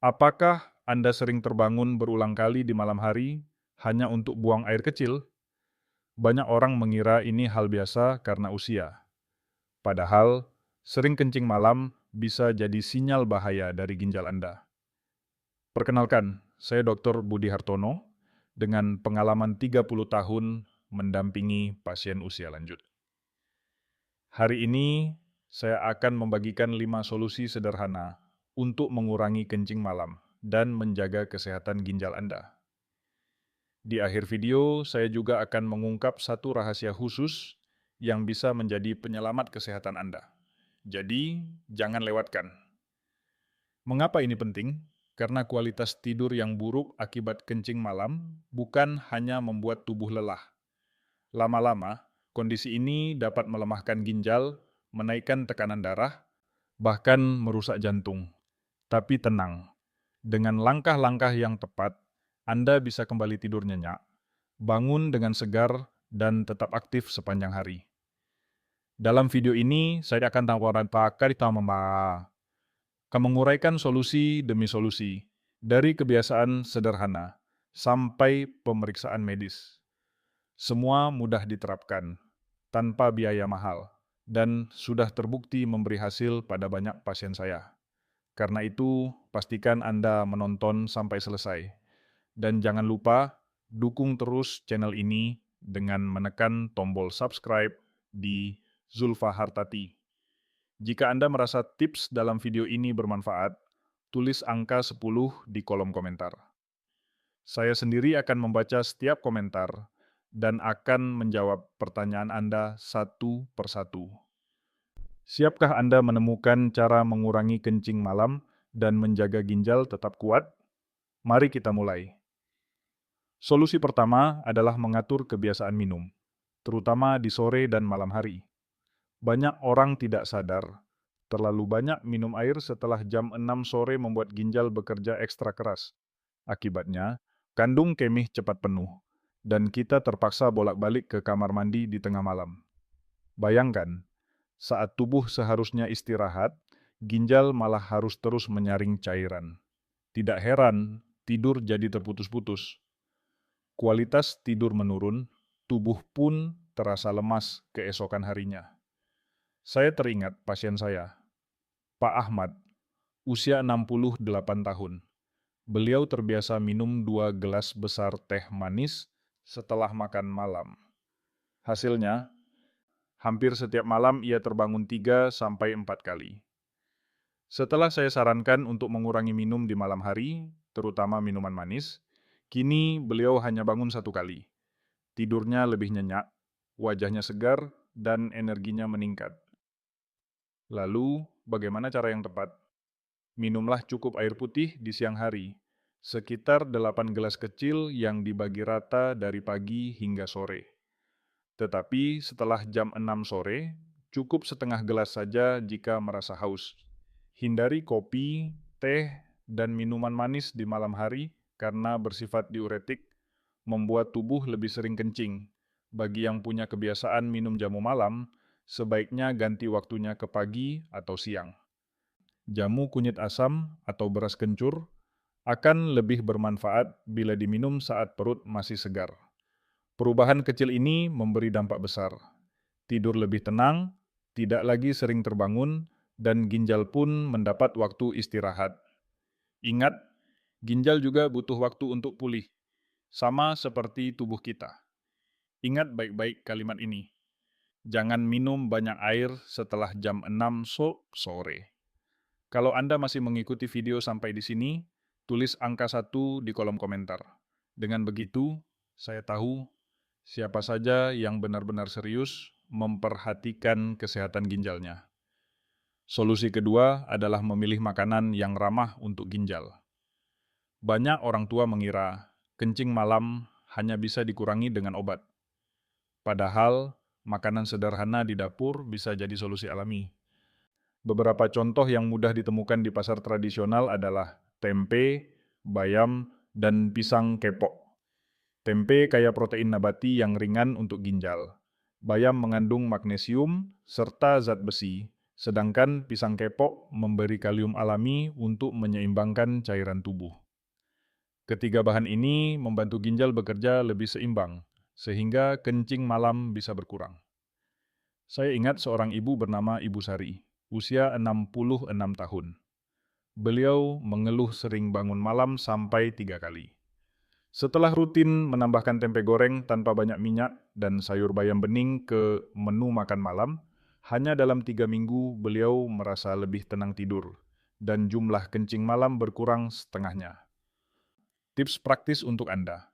Apakah Anda sering terbangun berulang kali di malam hari hanya untuk buang air kecil? Banyak orang mengira ini hal biasa karena usia. Padahal, sering kencing malam bisa jadi sinyal bahaya dari ginjal Anda. Perkenalkan, saya Dr. Budi Hartono dengan pengalaman 30 tahun mendampingi pasien usia lanjut. Hari ini, saya akan membagikan 5 solusi sederhana untuk mengurangi kencing malam dan menjaga kesehatan ginjal Anda. Di akhir video, saya juga akan mengungkap satu rahasia khusus yang bisa menjadi penyelamat kesehatan Anda. Jadi, jangan lewatkan. Mengapa ini penting? Karena kualitas tidur yang buruk akibat kencing malam bukan hanya membuat tubuh lelah. Lama-lama, kondisi ini dapat melemahkan ginjal, menaikkan tekanan darah, bahkan merusak jantung. Tapi tenang, dengan langkah-langkah yang tepat, Anda bisa kembali tidur nyenyak, bangun dengan segar, dan tetap aktif sepanjang hari. Dalam video ini, saya akan tawaran pakar menguraikan solusi demi solusi, dari kebiasaan sederhana sampai pemeriksaan medis. Semua mudah diterapkan, tanpa biaya mahal, dan sudah terbukti memberi hasil pada banyak pasien saya. Karena itu, pastikan Anda menonton sampai selesai. Dan jangan lupa, dukung terus channel ini dengan menekan tombol subscribe di Zulfa Hartati. Jika Anda merasa tips dalam video ini bermanfaat, tulis angka 10 di kolom komentar. Saya sendiri akan membaca setiap komentar dan akan menjawab pertanyaan Anda satu persatu. Siapkah Anda menemukan cara mengurangi kencing malam dan menjaga ginjal tetap kuat? Mari kita mulai. Solusi pertama adalah mengatur kebiasaan minum, terutama di sore dan malam hari. Banyak orang tidak sadar, terlalu banyak minum air setelah jam 6 sore membuat ginjal bekerja ekstra keras. Akibatnya, kandung kemih cepat penuh, dan kita terpaksa bolak-balik ke kamar mandi di tengah malam. Bayangkan, saat tubuh seharusnya istirahat, ginjal malah harus terus menyaring cairan. Tidak heran, tidur jadi terputus-putus. Kualitas tidur menurun, tubuh pun terasa lemas keesokan harinya. Saya teringat pasien saya, Pak Ahmad, usia 68 tahun. Beliau terbiasa minum 2 gelas besar teh manis setelah makan malam. Hasilnya, hampir setiap malam ia terbangun 3-4 kali. Setelah saya sarankan untuk mengurangi minum di malam hari, terutama minuman manis, kini beliau hanya bangun 1 kali. Tidurnya lebih nyenyak, wajahnya segar, dan energinya meningkat. Lalu, bagaimana cara yang tepat? Minumlah cukup air putih di siang hari, sekitar 8 gelas kecil yang dibagi rata dari pagi hingga sore. Tetapi setelah jam 6 sore, cukup setengah gelas saja jika merasa haus. Hindari kopi, teh, dan minuman manis di malam hari karena bersifat diuretik, membuat tubuh lebih sering kencing. Bagi yang punya kebiasaan minum jamu malam, sebaiknya ganti waktunya ke pagi atau siang. Jamu kunyit asam atau beras kencur akan lebih bermanfaat bila diminum saat perut masih segar. Perubahan kecil ini memberi dampak besar. Tidur lebih tenang, tidak lagi sering terbangun, dan ginjal pun mendapat waktu istirahat. Ingat, ginjal juga butuh waktu untuk pulih, sama seperti tubuh kita. Ingat baik-baik kalimat ini. Jangan minum banyak air setelah jam 6 sore. Kalau Anda masih mengikuti video sampai di sini, tulis angka 1 di kolom komentar. Dengan begitu, saya tahu siapa saja yang benar-benar serius memperhatikan kesehatan ginjalnya. Solusi kedua adalah memilih makanan yang ramah untuk ginjal. Banyak orang tua mengira kencing malam hanya bisa dikurangi dengan obat. Padahal, makanan sederhana di dapur bisa jadi solusi alami. Beberapa contoh yang mudah ditemukan di pasar tradisional adalah tempe, bayam, dan pisang kepok. Tempe kaya protein nabati yang ringan untuk ginjal. Bayam mengandung magnesium serta zat besi, Sedangkan pisang kepok memberi kalium alami untuk menyeimbangkan cairan tubuh. Ketiga bahan ini membantu ginjal bekerja lebih seimbang, sehingga kencing malam bisa berkurang. Saya ingat seorang ibu bernama Ibu Sari, usia 66 tahun. Beliau mengeluh sering bangun malam sampai 3 kali. Setelah rutin menambahkan tempe goreng tanpa banyak minyak dan sayur bayam bening ke menu makan malam, hanya dalam 3 minggu beliau merasa lebih tenang tidur, dan jumlah kencing malam berkurang setengahnya. Tips praktis untuk Anda.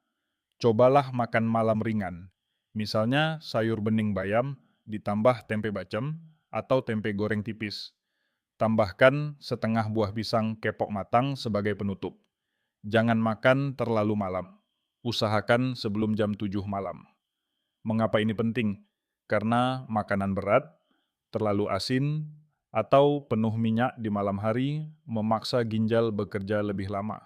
Cobalah makan malam ringan. Misalnya sayur bening bayam ditambah tempe bacem atau tempe goreng tipis. Tambahkan setengah buah pisang kepok matang sebagai penutup. Jangan makan terlalu malam. Usahakan sebelum jam 7 malam. Mengapa ini penting? Karena makanan berat, terlalu asin, atau penuh minyak di malam hari memaksa ginjal bekerja lebih lama.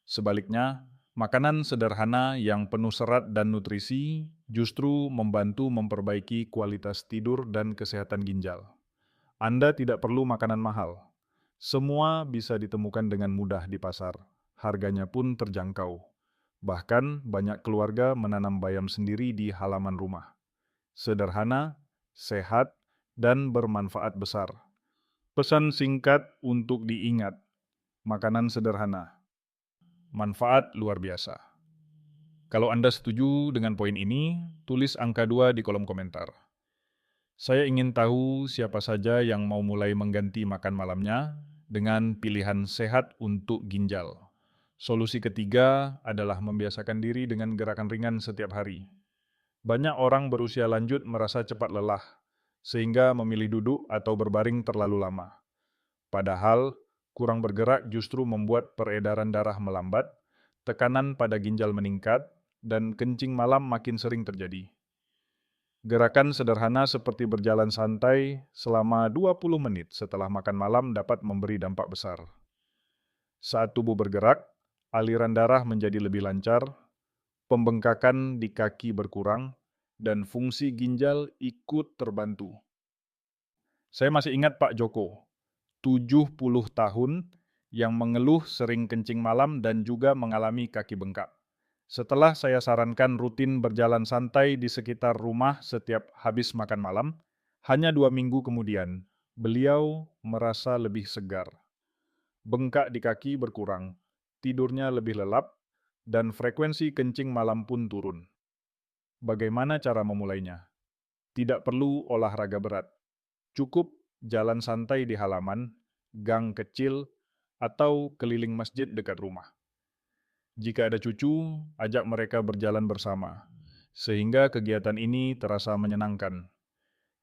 Sebaliknya, makanan sederhana yang penuh serat dan nutrisi justru membantu memperbaiki kualitas tidur dan kesehatan ginjal. Anda tidak perlu makanan mahal. Semua bisa ditemukan dengan mudah di pasar. Harganya pun terjangkau. Bahkan banyak keluarga menanam bayam sendiri di halaman rumah. Sederhana, sehat, dan bermanfaat besar. Pesan singkat untuk diingat. Makanan sederhana. Manfaat luar biasa. Kalau Anda setuju dengan poin ini, tulis angka 2 di kolom komentar. Saya ingin tahu siapa saja yang mau mulai mengganti makan malamnya dengan pilihan sehat untuk ginjal. Solusi ketiga adalah membiasakan diri dengan gerakan ringan setiap hari. Banyak orang berusia lanjut merasa cepat lelah, sehingga memilih duduk atau berbaring terlalu lama. Padahal, kurang bergerak justru membuat peredaran darah melambat, tekanan pada ginjal meningkat, dan kencing malam makin sering terjadi. Gerakan sederhana seperti berjalan santai selama 20 menit setelah makan malam dapat memberi dampak besar. Saat tubuh bergerak, aliran darah menjadi lebih lancar, pembengkakan di kaki berkurang, dan fungsi ginjal ikut terbantu. Saya masih ingat Pak Joko, 70 tahun, yang mengeluh sering kencing malam dan juga mengalami kaki bengkak. Setelah saya sarankan rutin berjalan santai di sekitar rumah setiap habis makan malam, hanya 2 minggu kemudian, beliau merasa lebih segar. Bengkak di kaki berkurang, tidurnya lebih lelap, dan frekuensi kencing malam pun turun. Bagaimana cara memulainya? Tidak perlu olahraga berat. Cukup jalan santai di halaman, gang kecil, atau keliling masjid dekat rumah. Jika ada cucu, ajak mereka berjalan bersama, sehingga kegiatan ini terasa menyenangkan.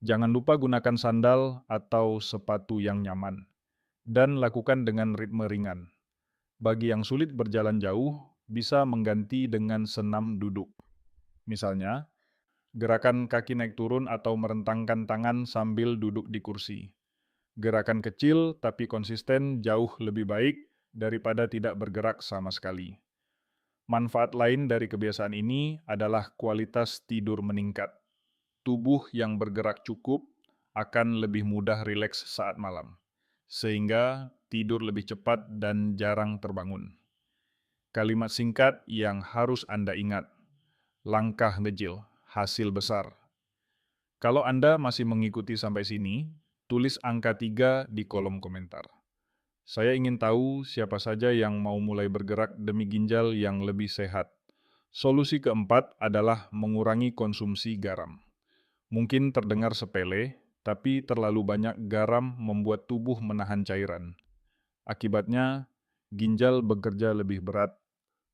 Jangan lupa gunakan sandal atau sepatu yang nyaman, dan lakukan dengan ritme ringan. Bagi yang sulit berjalan jauh, bisa mengganti dengan senam duduk. Misalnya, gerakan kaki naik turun atau merentangkan tangan sambil duduk di kursi. Gerakan kecil tapi konsisten jauh lebih baik daripada tidak bergerak sama sekali. Manfaat lain dari kebiasaan ini adalah kualitas tidur meningkat. Tubuh yang bergerak cukup akan lebih mudah rileks saat malam, sehingga tidur lebih cepat dan jarang terbangun. Kalimat singkat yang harus Anda ingat, langkah kecil, hasil besar. Kalau Anda masih mengikuti sampai sini, tulis angka 3 di kolom komentar. Saya ingin tahu siapa saja yang mau mulai bergerak demi ginjal yang lebih sehat. Solusi keempat adalah mengurangi konsumsi garam. Mungkin terdengar sepele, tapi terlalu banyak garam membuat tubuh menahan cairan. Akibatnya, ginjal bekerja lebih berat,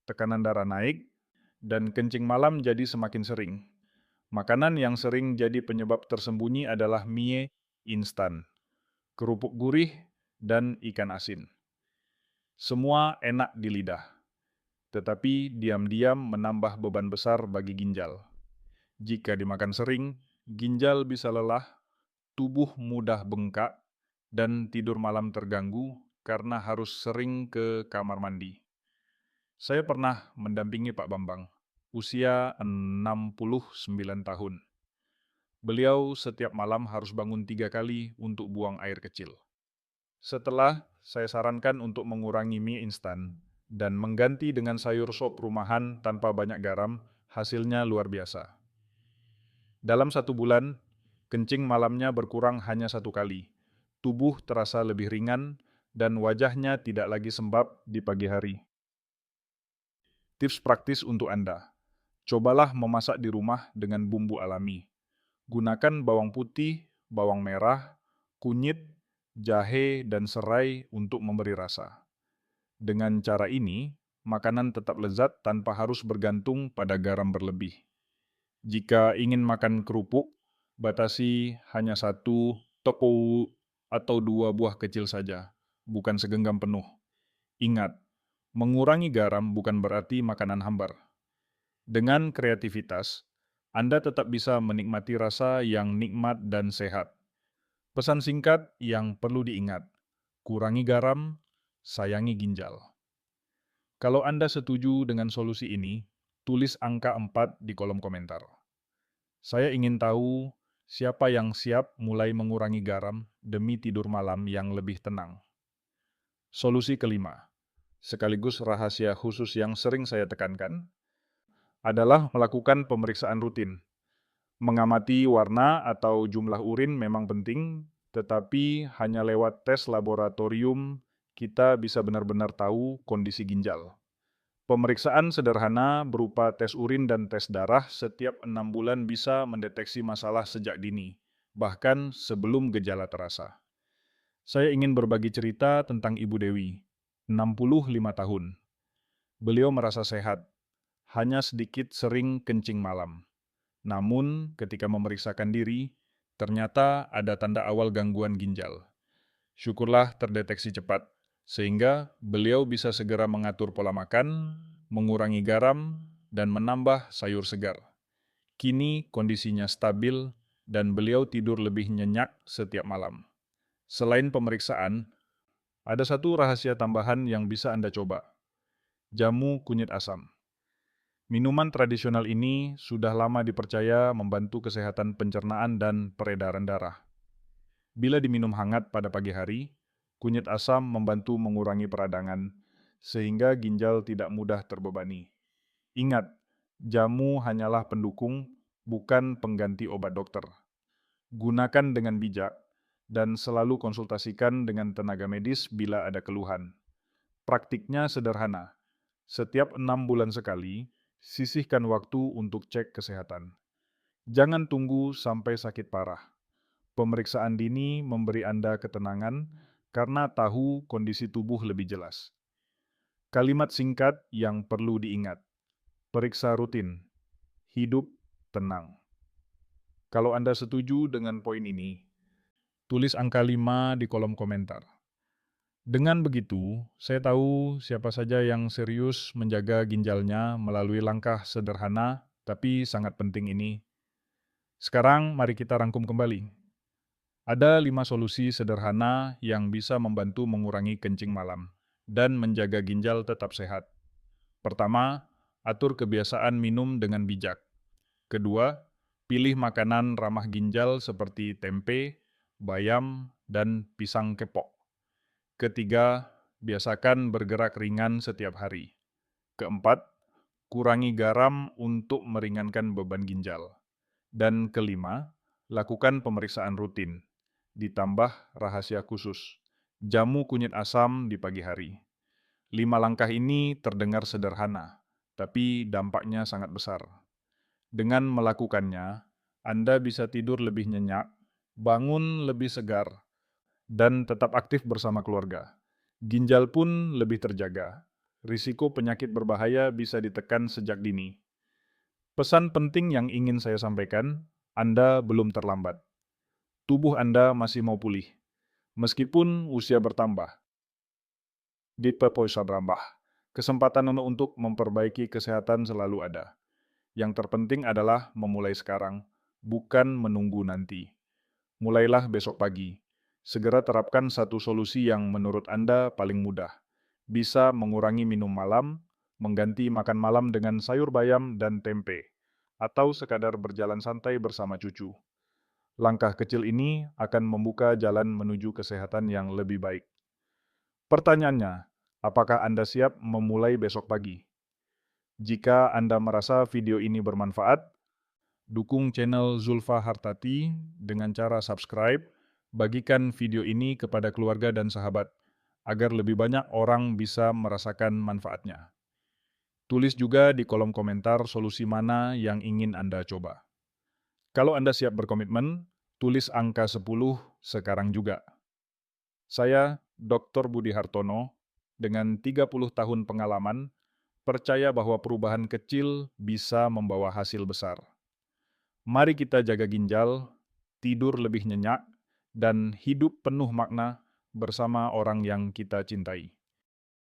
tekanan darah naik, dan kencing malam jadi semakin sering. Makanan yang sering jadi penyebab tersembunyi adalah mie instan, kerupuk gurih, dan ikan asin. Semua enak di lidah, tetapi diam-diam menambah beban besar bagi ginjal. Jika dimakan sering, ginjal bisa lelah, tubuh mudah bengkak, dan tidur malam terganggu karena harus sering ke kamar mandi. Saya pernah mendampingi Pak Bambang, usia 69 tahun. Beliau setiap malam harus bangun 3 kali untuk buang air kecil. Setelah, saya sarankan untuk mengurangi mie instan dan mengganti dengan sayur sop rumahan tanpa banyak garam, hasilnya luar biasa. Dalam 1 bulan, kencing malamnya berkurang hanya 1 kali. Tubuh terasa lebih ringan dan wajahnya tidak lagi sembab di pagi hari. Tips praktis untuk Anda. Cobalah memasak di rumah dengan bumbu alami. Gunakan bawang putih, bawang merah, kunyit, jahe, dan serai untuk memberi rasa. Dengan cara ini, makanan tetap lezat tanpa harus bergantung pada garam berlebih. Jika ingin makan kerupuk, batasi hanya 1 tepung atau 2 buah kecil saja, bukan segenggam penuh. Ingat, mengurangi garam bukan berarti makanan hambar. Dengan kreativitas, Anda tetap bisa menikmati rasa yang nikmat dan sehat. Pesan singkat yang perlu diingat, kurangi garam, sayangi ginjal. Kalau Anda setuju dengan solusi ini, tulis angka 4 di kolom komentar. Saya ingin tahu siapa yang siap mulai mengurangi garam demi tidur malam yang lebih tenang. Solusi kelima, sekaligus rahasia khusus yang sering saya tekankan, adalah melakukan pemeriksaan rutin. Mengamati warna atau jumlah urin memang penting, tetapi hanya lewat tes laboratorium kita bisa benar-benar tahu kondisi ginjal. Pemeriksaan sederhana berupa tes urin dan tes darah setiap 6 bulan bisa mendeteksi masalah sejak dini, bahkan sebelum gejala terasa. Saya ingin berbagi cerita tentang Ibu Dewi, 65 tahun. Beliau merasa sehat, hanya sedikit sering kencing malam. Namun, ketika memeriksakan diri, ternyata ada tanda awal gangguan ginjal. Syukurlah terdeteksi cepat, sehingga beliau bisa segera mengatur pola makan, mengurangi garam, dan menambah sayur segar. Kini kondisinya stabil dan beliau tidur lebih nyenyak setiap malam. Selain pemeriksaan, ada satu rahasia tambahan yang bisa Anda coba. Jamu kunyit asam. Minuman tradisional ini sudah lama dipercaya membantu kesehatan pencernaan dan peredaran darah. Bila diminum hangat pada pagi hari, kunyit asam membantu mengurangi peradangan, sehingga ginjal tidak mudah terbebani. Ingat, jamu hanyalah pendukung, bukan pengganti obat dokter. Gunakan dengan bijak, dan selalu konsultasikan dengan tenaga medis bila ada keluhan. Praktiknya sederhana. Setiap 6 bulan sekali, sisihkan waktu untuk cek kesehatan. Jangan tunggu sampai sakit parah. Pemeriksaan dini memberi Anda ketenangan karena tahu kondisi tubuh lebih jelas. Kalimat singkat yang perlu diingat. Periksa rutin. Hidup tenang. Kalau Anda setuju dengan poin ini, tulis angka 5 di kolom komentar. Dengan begitu, saya tahu siapa saja yang serius menjaga ginjalnya melalui langkah sederhana tapi sangat penting ini. Sekarang mari kita rangkum kembali. Ada 5 solusi sederhana yang bisa membantu mengurangi kencing malam dan menjaga ginjal tetap sehat. Pertama, atur kebiasaan minum dengan bijak. Kedua, pilih makanan ramah ginjal seperti tempe, bayam, dan pisang kepok. Ketiga, biasakan bergerak ringan setiap hari. Keempat, kurangi garam untuk meringankan beban ginjal. Dan kelima, lakukan pemeriksaan rutin. Ditambah rahasia khusus, jamu kunyit asam di pagi hari. 5 langkah ini terdengar sederhana, tapi dampaknya sangat besar. Dengan melakukannya, Anda bisa tidur lebih nyenyak, bangun lebih segar, dan tetap aktif bersama keluarga. Ginjal pun lebih terjaga. Risiko penyakit berbahaya bisa ditekan sejak dini. Pesan penting yang ingin saya sampaikan, Anda belum terlambat. Tubuh Anda masih mau pulih. Meskipun usia bertambah, di Pepoisa berambah, kesempatan untuk memperbaiki kesehatan selalu ada. Yang terpenting adalah memulai sekarang, bukan menunggu nanti. Mulailah besok pagi. Segera terapkan satu solusi yang menurut Anda paling mudah. Bisa mengurangi minum malam, mengganti makan malam dengan sayur bayam dan tempe, atau sekadar berjalan santai bersama cucu. Langkah kecil ini akan membuka jalan menuju kesehatan yang lebih baik. Pertanyaannya, apakah Anda siap memulai besok pagi? Jika Anda merasa video ini bermanfaat, dukung channel Zulfa Hartati dengan cara subscribe, bagikan video ini kepada keluarga dan sahabat, agar lebih banyak orang bisa merasakan manfaatnya. Tulis juga di kolom komentar solusi mana yang ingin Anda coba. Kalau Anda siap berkomitmen, tulis angka 10 sekarang juga. Saya, Dr. Budi Hartono, dengan 30 tahun pengalaman, percaya bahwa perubahan kecil bisa membawa hasil besar. Mari kita jaga ginjal, tidur lebih nyenyak, dan hidup penuh makna bersama orang yang kita cintai.